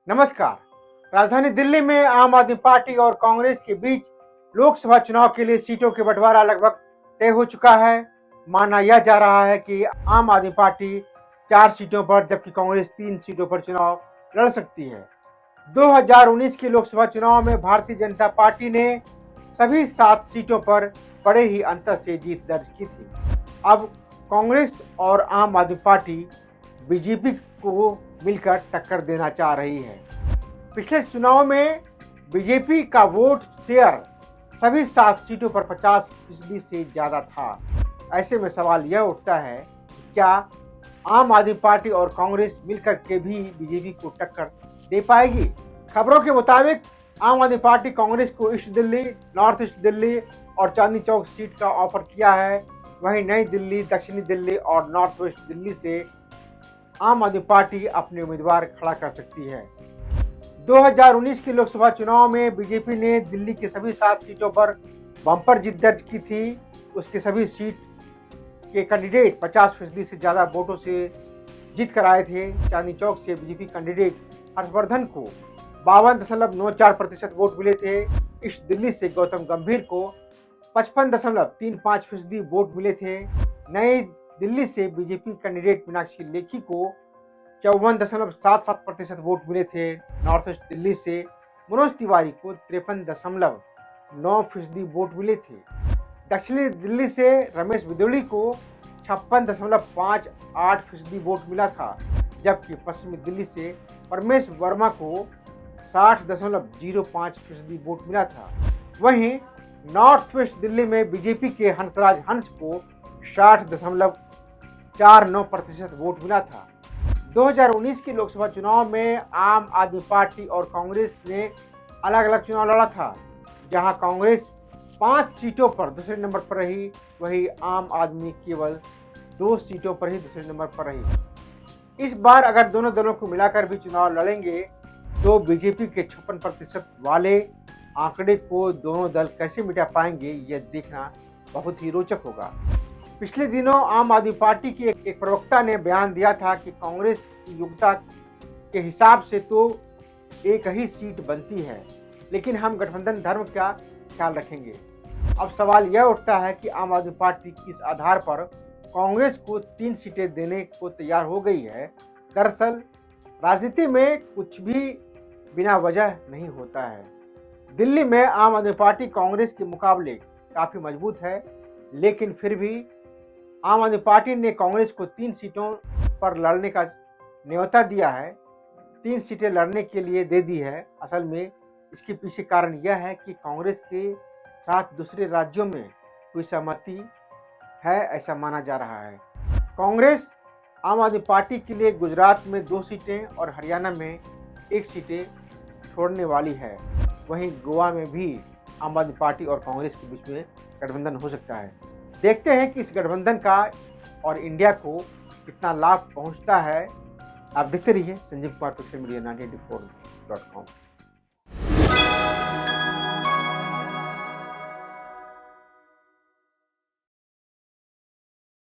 नमस्कार। राजधानी दिल्ली में आम आदमी पार्टी और कांग्रेस के बीच लोकसभा चुनाव के लिए सीटों के बंटवारा लगभग तय हो चुका है। माना यह जा रहा है कि आम आदमी पार्टी 4 सीटों पर जबकि कांग्रेस 3 सीटों पर चुनाव लड़ सकती है। 2019 के लोकसभा चुनाव में भारतीय जनता पार्टी ने सभी 7 सीटों पर बड़े ही अंतर से जीत दर्ज की थी। अब कांग्रेस और आम आदमी पार्टी बीजेपी को मिलकर टक्कर देना चाह रही है। पिछले चुनाव में बीजेपी का वोट शेयर सभी 7 सीटों पर 50% से ज्यादा था। ऐसे में सवाल यह उठता है क्या आम आदमी पार्टी और कांग्रेस मिलकर के भी बीजेपी को टक्कर दे पाएगी। खबरों के मुताबिक आम आदमी पार्टी कांग्रेस को east Delhi, north east Delhi और चांदनी चौक सीट का ऑफर किया है। वहीं नई दिल्ली, दक्षिणी दिल्ली और नॉर्थ वेस्ट दिल्ली से आम आदमी पार्टी अपने उम्मीदवार खड़ा कर सकती है। 2019 के लोकसभा चुनाव में बीजेपी ने दिल्ली के सभी 7 सीटों पर बम्पर जीत दर्ज की थी। उसके सभी सीट के कैंडिडेट 50% से ज़्यादा वोटों से जीत कर आए थे। चांदनी चौक से बीजेपी कैंडिडेट हर्षवर्धन को 52.94% वोट मिले थे। ईस्ट दिल्ली से गौतम गंभीर को 55.35% वोट मिले थे। नई दिल्ली से बीजेपी कैंडिडेट मीनाक्षी लेखी को 54.77% वोट मिले थे। नॉर्थ ईस्ट दिल्ली से मनोज तिवारी को 53.9% वोट मिले थे। दक्षिणी दिल्ली से रमेश बिदोड़ी को 56.58% वोट मिला था, जबकि पश्चिमी दिल्ली से परमेश वर्मा को 60.05% वोट मिला था। वहीं नॉर्थ वेस्ट दिल्ली में बीजेपी के हंसराज हंस को 60.49% वोट मिला था। 2019 के लोकसभा चुनाव में आम आदमी पार्टी और कांग्रेस ने अलग अलग चुनाव लड़ा था। जहां कांग्रेस 5 सीटों पर दूसरे नंबर पर रही, वहीं आम आदमी केवल 2 सीटों पर ही दूसरे नंबर पर रही। इस बार अगर दोनों दलों को मिलाकर भी चुनाव लड़ेंगे तो बीजेपी के 56% वाले आंकड़े को दोनों दल कैसे मिटा पाएंगे, यह देखना बहुत ही रोचक होगा। पिछले दिनों आम आदमी पार्टी के एक प्रवक्ता ने बयान दिया था कि कांग्रेस की योग्यता के हिसाब से तो एक ही सीट बनती है, लेकिन हम गठबंधन धर्म का ख्याल रखेंगे। अब सवाल यह उठता है कि आम आदमी पार्टी किस आधार पर कांग्रेस को 3 सीटें देने को तैयार हो गई है। दरअसल राजनीति में कुछ भी बिना वजह नहीं होता है। दिल्ली में आम आदमी पार्टी कांग्रेस के मुकाबले काफी मजबूत है, लेकिन फिर भी आम आदमी पार्टी ने कांग्रेस को 3 सीटों पर लड़ने का न्योता दिया है। 3 सीटें लड़ने के लिए दे दी है। असल में इसके पीछे कारण यह है कि कांग्रेस के साथ दूसरे राज्यों में कोई सहमति है, ऐसा माना जा रहा है। कांग्रेस आम आदमी पार्टी के लिए गुजरात में 2 सीटें और हरियाणा में 1 सीटें छोड़ने वाली है। वहीं गोवा में भी आम आदमी पार्टी और कांग्रेस के बीच में गठबंधन हो सकता है। देखते हैं कि इस गठबंधन का और इंडिया को कितना लाभ पहुंचता है। आप देखते रहिए Sanjeev Kumar social media 984.com।